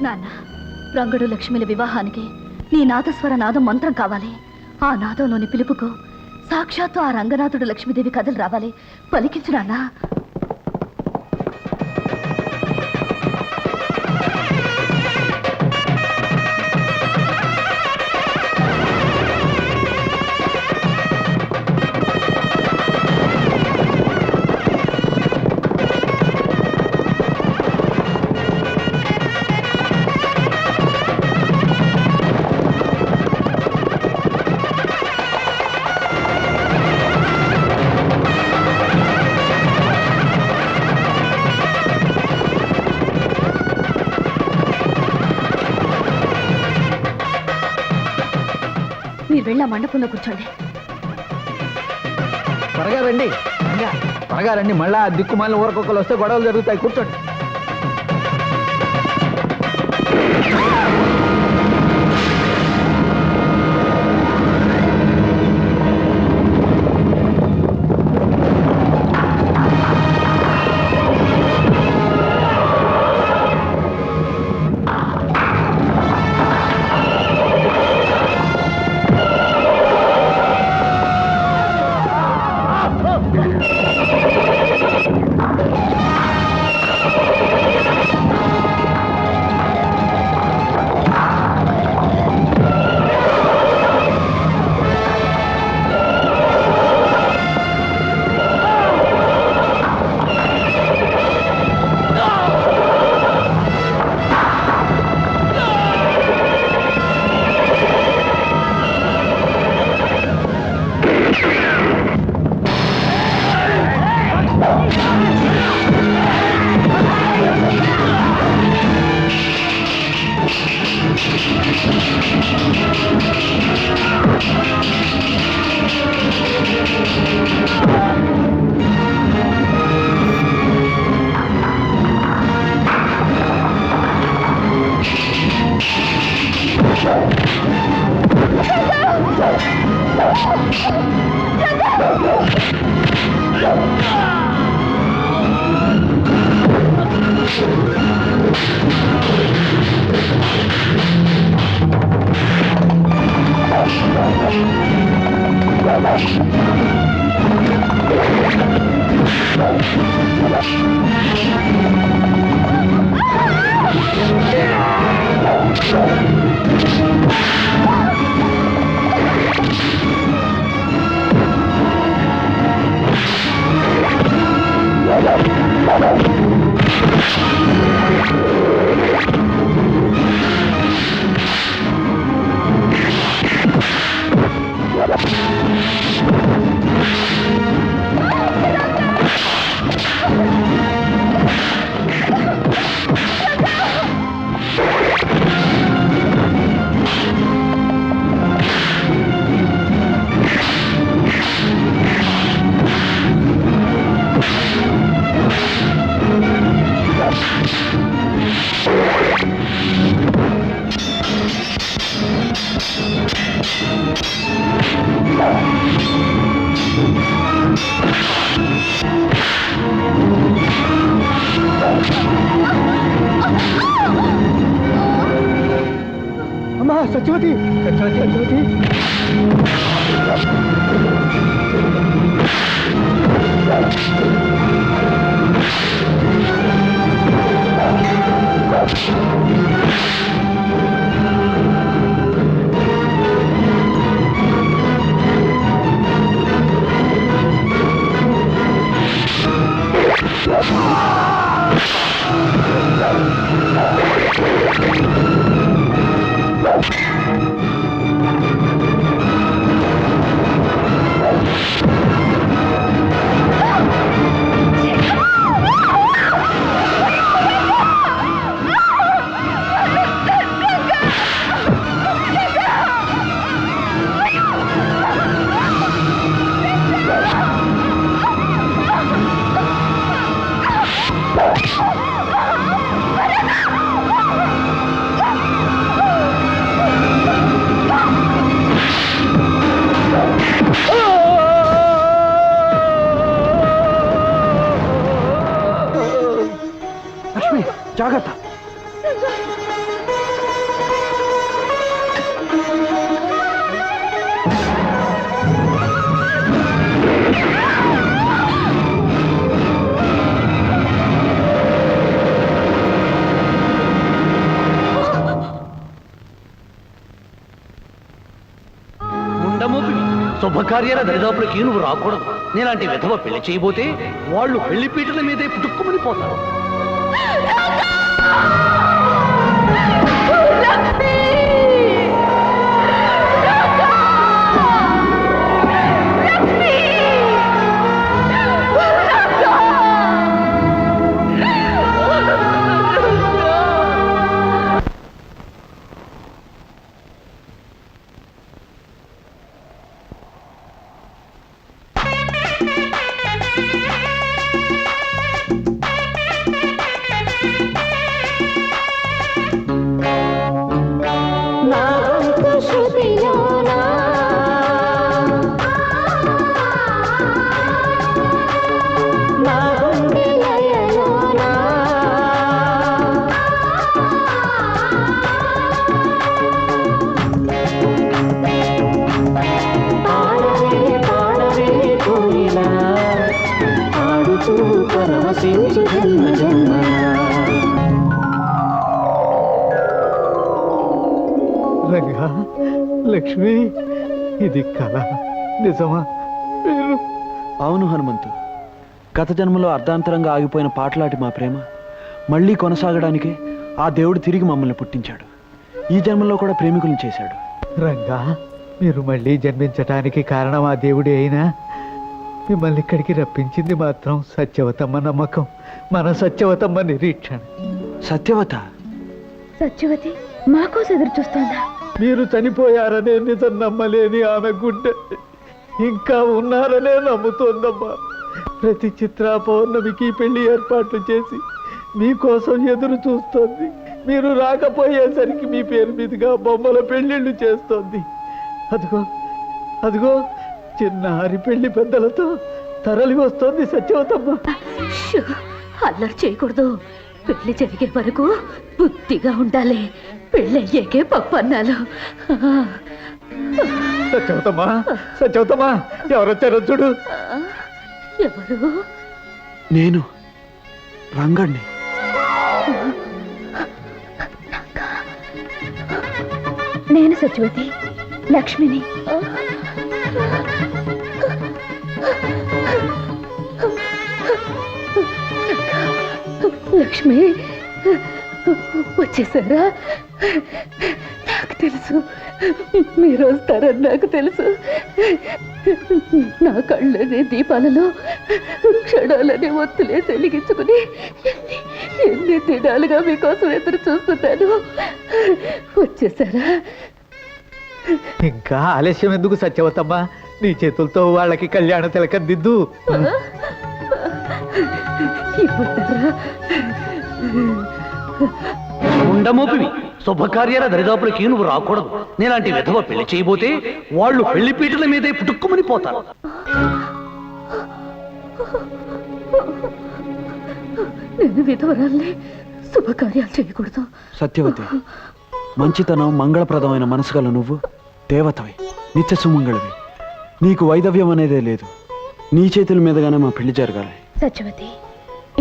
నాన్న, రంగడు లక్ష్మిల వివాహానికి నీ నాదస్వర నాదం మంత్రం కావాలి. ఆ నాదంలోని పిలుపుకు సాక్షాత్తు ఆ రంగనాథుడు లక్ష్మీదేవి కథలు రావాలి. పలికించు నాన్నా. మీరు వెళ్ళి ఆ మండపంలో కూర్చోండి. త్వరగా రండి, త్వరగా రండి. మళ్ళా దిక్కుమాలిన ఊరకొక్కలు వస్తే గొడవలు జరుగుతాయి. కూర్చోండి. అమ్మా సత్యవతి, సత్యవతి. జాగ్రత్త. శుభకార్యాల దరిదాపులకి నువ్వు రాకూడదు. నేలాంటి విధవ పెళ్లి చేయబోతే వాళ్ళు పెళ్లి పీటల మీదే పుట్టుక్కుమని పోతారు. రంగా, లక్ష్మి, ఇది కళ నిజమా? అవును హనుమంతు, గత జన్మలో అర్ధాంతరంగా ఆగిపోయిన పాటలాటి మా ప్రేమ మళ్ళీ కొనసాగడానికి ఆ దేవుడు తిరిగి మమ్మల్ని పుట్టించాడు. ఈ జన్మలో కూడా ప్రేమికులను చేశాడు. రంగా, మీరు మళ్ళీ జన్మించటానికి కారణం ఆ దేవుడే అయినా మిమ్మల్ని ఇక్కడికి రప్పించింది మాత్రం సత్యవతమ్మ నమ్మకం, మన సత్యవతమ్మ నిరీక్షణ. సత్యవత? సత్యవతి మాకోసం ఎదురు చూస్తోందా? మీరు చనిపోయారనే నిజం నమ్మలేని ఆమె గుండె ఇంకా ఉన్నారనే నమ్ముతోందమ్మా. ప్రతి చిత్రా పౌర్ణమికి పెళ్లి ఏర్పాట్లు చేసి మీకోసం ఎదురు చూస్తోంది. మీరు రాకపోయేసరికి మీ పేరు మీదుగా బొమ్మల పెళ్లిళ్ళు చేస్తోంది. అదిగో అదిగో చిన్నారి పెళ్లి పెద్దలతో తరలి వస్తోంది సత్యవతమ్మ. షూ, అల్లరి చేయకూడదు. పెళ్లి జరిగే వరకు బుద్ధిగా ఉండాలి. పెళ్ళి అయ్యాకే పప్పన్నాలు. సత్యవతమ్మా, సత్యవతమ్మా, ఎవరొచ్చారో చూడు. ఎవరు? నేను రంగణ్ణి. నేను సత్యవతి, లక్ష్మిని. లక్ష్మి వచ్చేసారా? నాకు తెలుసు మీరు వస్తారని నాకు తెలుసు. నా కళ్ళనే దీపాలలో క్షణాలనే ఒత్తులే వెలిగించుకుని ఎన్ని దినాలుగా మీకోసం ఎదురు చూస్తున్నాను. వచ్చేసారా? ఇంకా ఆలస్యం ఎందుకు సత్యవతమ్మ? నీ చేతులతో వాళ్ళకి కళ్యాణ తిలకం దిద్దు. ఉండమోపివి, శుభకార్యాల దరిదాపులకి నువ్వు రాకూడదు. నేలాంటి విధవ పెళ్లి చేయబోతే వాళ్ళు పెళ్లి పీటల మీదే పుట్టుక్కుమని పోతారు. నేను విధవరాల్ని, శుభకార్యాలు చేయకూడదు. సత్యవతి, మంచితనం మంగళప్రదమైన మనసు గల నువ్వు దేవతవి, నిత్య సుమంగళవి. నీకు వైదవ్యం అనేదే లేదు. నీ చేతుల మీదగానే మా పెళ్లి జరగాలి. సత్యవతి,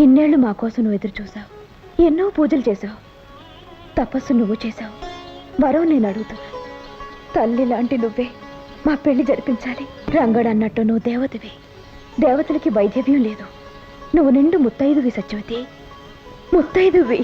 ఇన్నేళ్లు మా కోసం నువ్వు ఎదురు చూసావు. ఎన్నో పూజలు చేసావు, తపస్సు నువ్వు చేసావు. వరం నేను అడుగుతున్నా. తల్లి లాంటి నువ్వే మా పెళ్లి జరిపించాలి. రంగడు అన్నట్టు నువ్వు దేవతవి. దేవతలకి వైద్యవ్యం లేదు. నువ్వు నిండు ముత్తైదువి సత్యవతి, ముత్తైదువి.